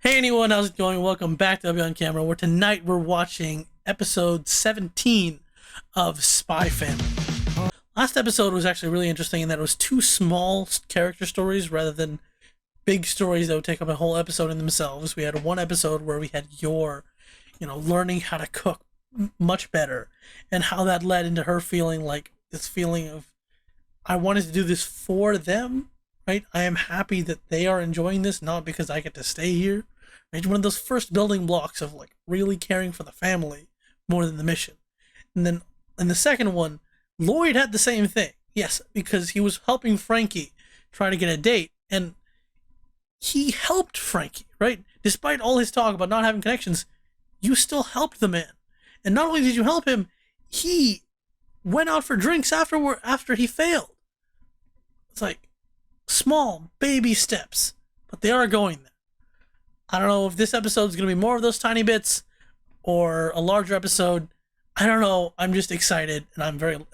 Hey anyone, how's it going? Welcome back to Abhi on Camera, where tonight we're watching episode 17 of Spy Family. Last episode was actually really interesting in that it was two small character stories rather than big stories that would take up a whole episode in themselves. We had one episode where we had Yor, learning how to cook much better, and how that led into her feeling like this feeling of, I wanted to do this for them, right? I am happy that they are enjoying this, not because I get to stay here. Right? One of those first building blocks of like really caring for the family more than the mission. And then in the second one, Lloyd had the same thing. Yes, because he was helping Frankie try to get a date, and he helped Frankie, right? Despite all his talk about not having connections, you still helped the man. And not only did you help him, he went out for drinks after he failed. It's like small baby steps, but they are going there. I don't know if this episode is going to be more of those tiny bits or a larger episode. I don't know. I'm just excited, and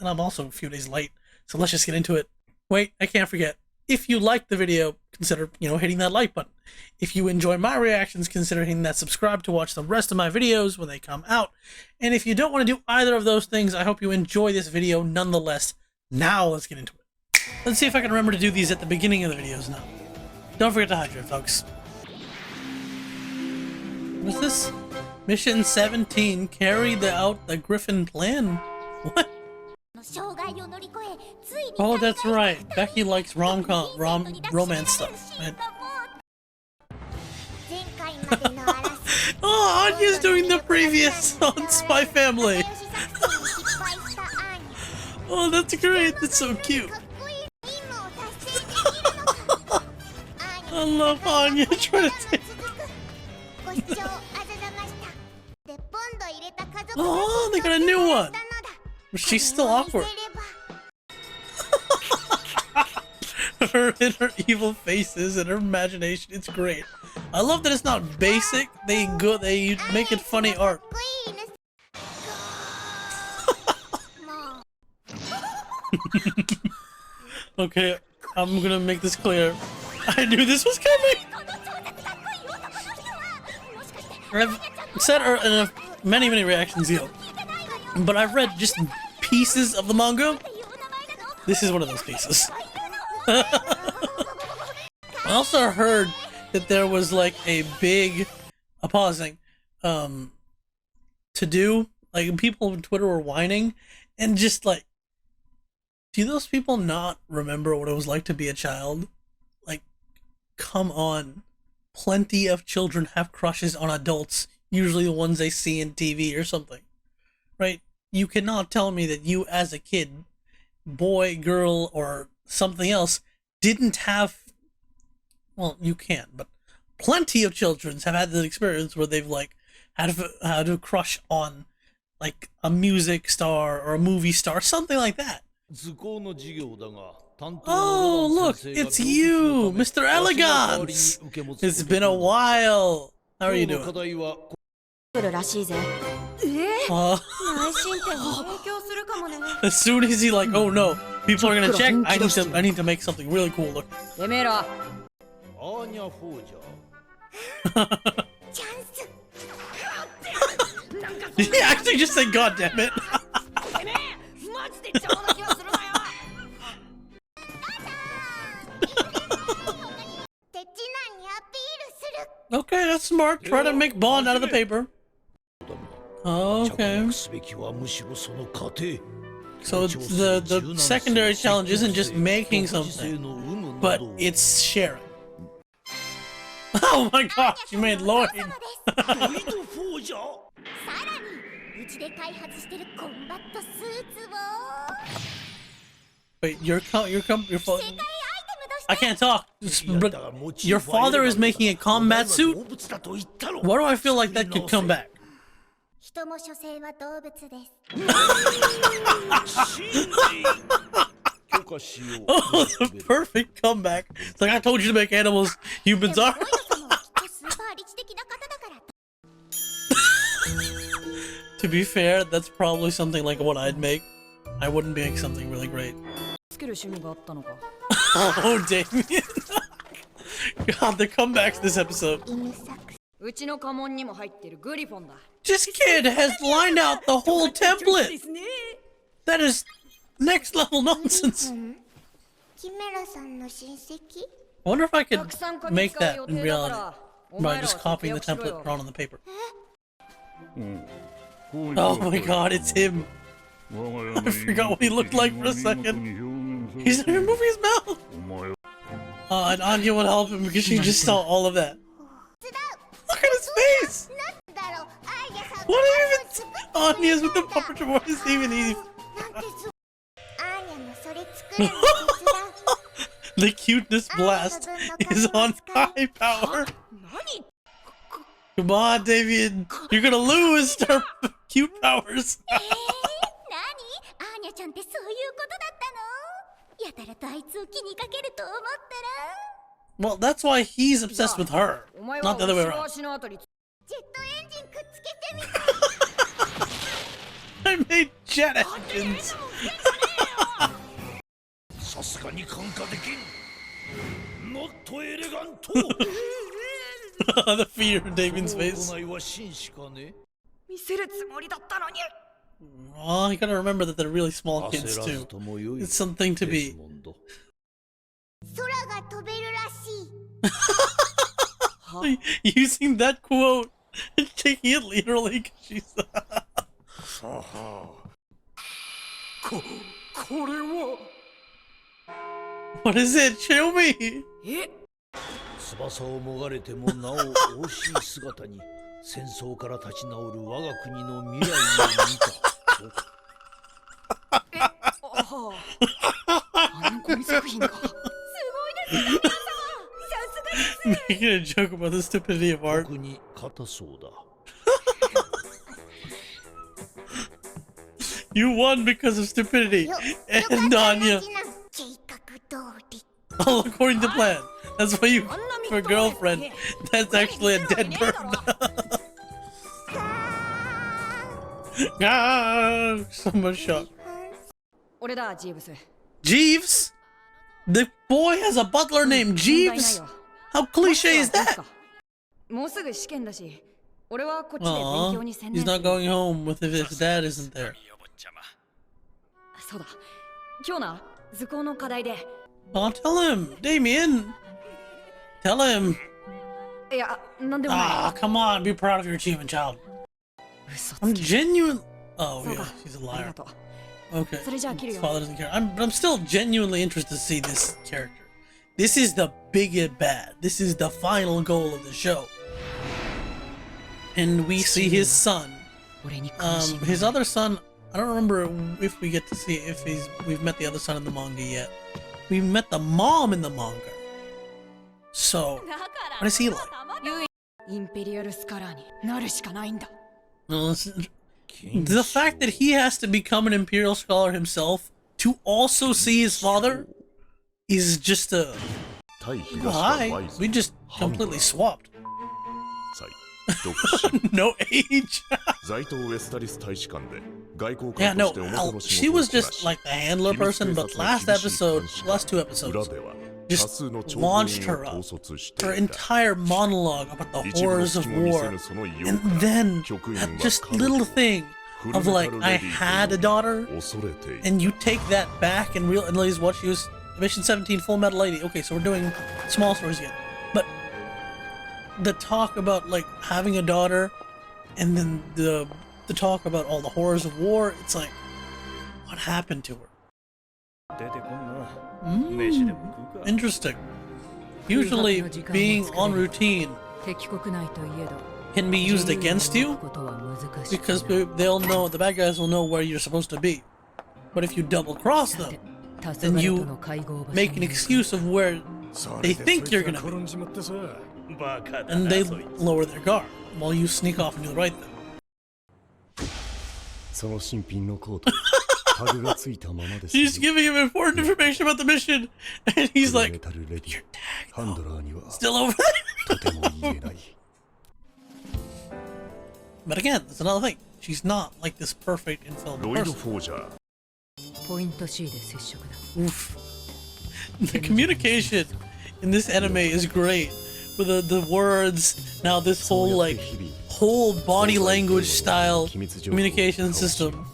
I'm also a few days late. So let's just get into it. Wait, I can't forget. If you liked the video, consider, hitting that like button. If you enjoy my reactions, consider hitting that subscribe to watch the rest of my videos when they come out. And if you don't want to do either of those things, I hope you enjoy this video nonetheless. Now let's get into it. Let's see if I can remember to do these at the beginning of the videos now. Don't forget to hydrate, folks. What's this? Mission 17, carry out the Griffin plan? What? Oh, that's right. Becky likes romance stuff. Right? Oh, Anya's doing the previous on Spy Family. Oh, that's great. That's so cute. I love Anya trying to take. Oh, they got a new one. She's still awkward. Her evil faces and her imagination, it's great. I love that it's not basic. They make it funny art. Okay, I'm gonna make this clear. I knew this was coming. I've said in many reactions, but I've read just pieces of the manga. This is one of those pieces. I also heard that there was like a big to do, like people on Twitter were whining, and just like, do those people not remember what it was like to be a child? Like, come on. Plenty of children have crushes on adults, usually the ones they see in TV or something, right? You cannot tell me that you as a kid, boy, girl, or something else, didn't have, well, you can, but plenty of children have had the experience where they've like had a crush on like a music star or a movie star, something like that. Oh, look, it's you, Mr. Elegance! It's been a while. How are you doing? As soon as he like, oh no, people are gonna check, I need to make something really cool look. Did he actually just say God damn it? Okay, that's smart. Try to make bond out of the paper. Okay. So the secondary challenge isn't just making something, but it's sharing. Oh my gosh, you made Lloyd. Wait, your phone. I can't talk. But your father is making a combat suit? Why do I feel like that could come back? Oh, the perfect comeback. It's like, I told you to make animals, humans are. To be fair, that's probably something like what I'd make. I wouldn't make something really great. Oh, Damian. God, the comebacks this episode. This kid has lined out the whole template. That is next level nonsense. I wonder if I could make that in reality by just copying the template drawn on the paper. Oh my god, it's him. I forgot what he looked like for a second. He's not even moving his mouth. And Anya would help him because she just saw all of that. Look at his face! What even? Anya's with the puppetry. What is even easy? The cuteness blast is on high power. Come on, Damian. You're gonna lose her cute powers. Well, that's why he's obsessed with her, not the other way around. I made jet engines. The fear in Damian's face. Oh, you gotta remember that they're really small kids too. It's something to be. Using that quote and taking it literally because she's. What is it? Show me! Making a joke about the stupidity of art. You won because of stupidity. And Anya. All according to plan. That's why you, for girlfriend, that's actually a dead bird. Ah, so much shock. Jeeves? The boy has a butler named Jeeves? How cliche is that? Aww, he's not going home with if his dad isn't there. Oh, tell him, Damian. Tell him. Ah, come on, be proud of your achievement, child. I'm genuine. Oh yeah, she's a liar. Okay, his father doesn't care. I'm still genuinely interested to see this character. This is the big bad. This is the final goal of the show. And we see his son. His other son, I don't remember if we get to see if we've met the other son in the manga yet. We met the mom in the manga. So, what is he like? Well, the fact that he has to become an Imperial Scholar himself to also see his father is just a... Oh, hi, we just completely swapped. No age. Yeah, no, she was just like the handler person, but last two episodes, just launched her up. Her entire monologue about the horrors of war, and then that just little thing of like, I had a daughter, and you take that back and realize what she was. Mission 17, Fullmetal lady. Okay, so we're doing small stories again, but the talk about like having a daughter, and then the talk about all the horrors of war. It's like, what happened to her? Interesting. Usually, being on routine can be used against you because they'll know, the bad guys will know where you're supposed to be. But if you double cross them, then you make an excuse of where they think you're gonna be, and they lower their guard while you sneak off and do the right thing. She's giving him important information about the mission, and he's like, your tag, still over there? But again, that's another thing. She's not like this perfect infallible person. Oof. The communication in this anime is great with the words. Now this whole like whole body language style communication system.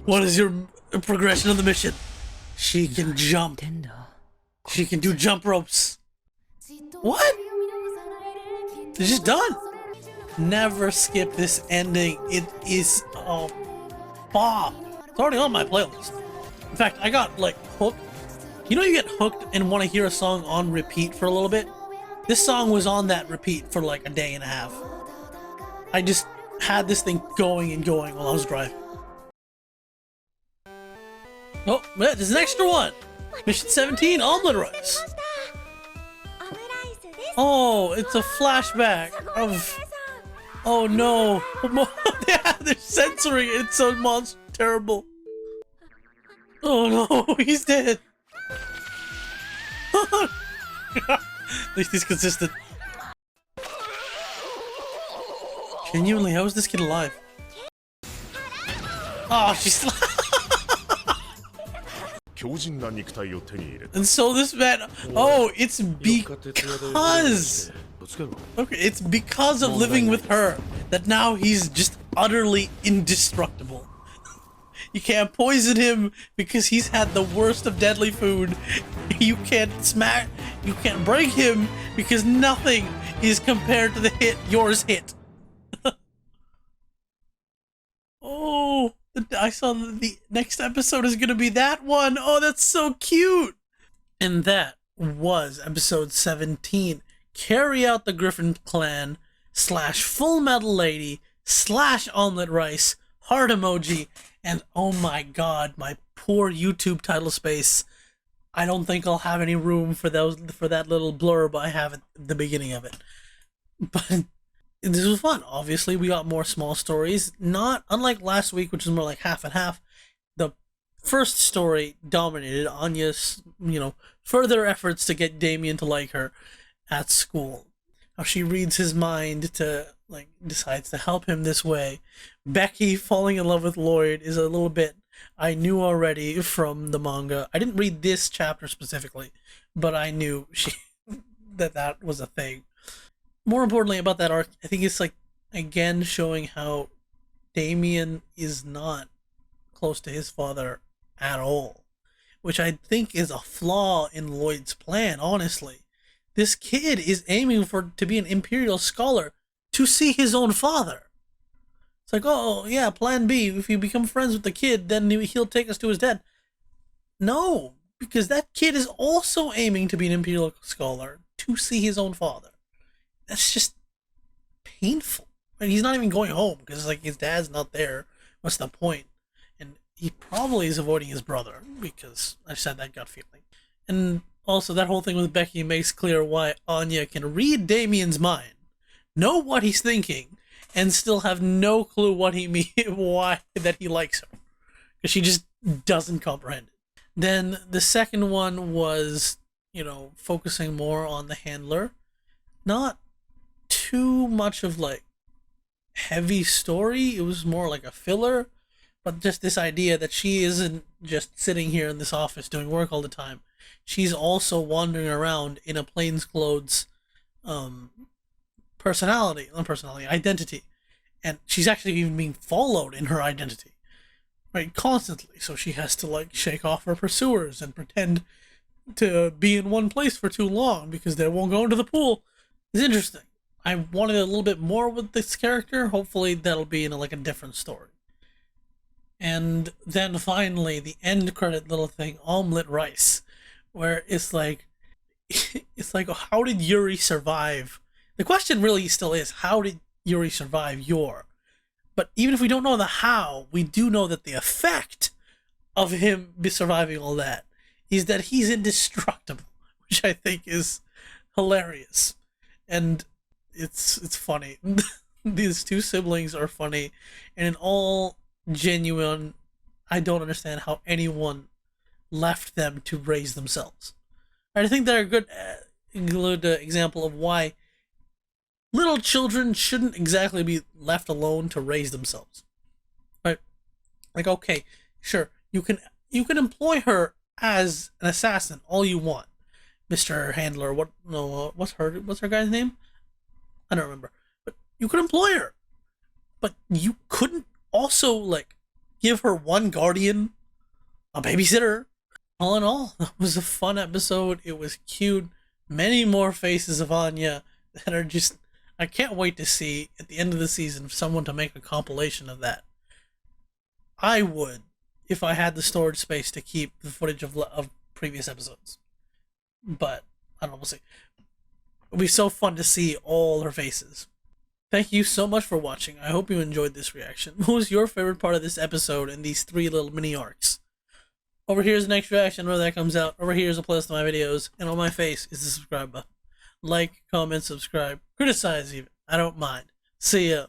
What is your progression of the mission? She can jump. She can do jump ropes. What? It's just done. Never skip this ending. It is a bomb. It's already on my playlist. In fact, I got like hooked. You know, you get hooked and want to hear a song on repeat for a little bit? This song was on that repeat for like a day and a half. I just had this thing going and going while I was driving. Oh, there's an extra one. Mission 17, Omelet Rice. Oh, it's a flashback of... Oh no. Yeah, they're censoring it. It's so terrible. Oh no, he's dead. At least he's consistent. Genuinely, how is this kid alive? Oh, she's... And so this man... Oh, it's because... Okay, it's because of living with her that now he's just utterly indestructible. You can't poison him because he's had the worst of deadly food. You can't smack... You can't break him because nothing is compared to the hit yours hit. Oh, I saw the next episode is going to be that one. Oh, that's so cute. And that was episode 17. Carry out the Griffin clan / Fullmetal lady / Omelet Rice heart emoji. And oh my god, my poor YouTube title space. I don't think I'll have any room for that little blurb I have at the beginning of it. But this was fun. Obviously, we got more small stories. Not unlike last week, which was more like half and half. The first story dominated Anya's, further efforts to get Damian to like her at school. How she reads his mind to, decides to help him this way. Becky falling in love with Lloyd is a little bit I knew already from the manga. I didn't read this chapter specifically, but I knew that was a thing. More importantly about that arc, I think it's again showing how Damian is not close to his father at all, which I think is a flaw in Lloyd's plan, honestly. This kid is aiming to be an Imperial scholar to see his own father. It's like, oh yeah, plan B, if you become friends with the kid, then he'll take us to his dad. No, because that kid is also aiming to be an Imperial scholar to see his own father. That's just painful. And he's not even going home because his dad's not there. What's the point? And he probably is avoiding his brother because I just had that gut feeling. And also that whole thing with Becky makes clear why Anya can read Damian's mind, know what he's thinking, and still have no clue what he why that he likes her, because she just doesn't comprehend it. Then the second one was, focusing more on the handler, not too much of heavy story. It was more like a filler, but just this idea that she isn't just sitting here in this office doing work all the time. She's also wandering around in a plainclothes identity. And she's actually even being followed in her identity, right? Constantly. So she has to shake off her pursuers and pretend to be in one place for too long because they won't go into the pool. It's interesting. I wanted a little bit more with this character. Hopefully that'll be in a different story. And then finally, the end credit little thing, Omelet Rice, where it's how did Yuri survive? The question really still is, how did Yuri survive Yor? But even if we don't know the how, we do know that the effect of him surviving all that is that he's indestructible, which I think is hilarious. And it's funny. These two siblings are funny, and in all genuine, I don't understand how anyone left them to raise themselves. I think they're a good example of why little children shouldn't exactly be left alone to raise themselves. Right? Okay, sure, you can you can employ her as an assassin all you want, Mr. Handler. What? No, what's her guy's name? I don't remember. But you could employ her, but you couldn't also like give her one guardian, a babysitter. All in all, that was a fun episode. It was cute. Many more faces of Anya that are just. I can't wait to see at the end of the season someone to make a compilation of that. I would, if I had the storage space to keep the footage of previous episodes. But I don't know. We'll see. It'll be so fun to see all her faces. Thank you so much for watching. I hope you enjoyed this reaction. What was your favorite part of this episode and these 3 little mini arcs? Over here is the next reaction where that comes out. Over here is a playlist of my videos. And on my face is the subscribe button. Like, comment, subscribe. Criticize even. I don't mind. See ya.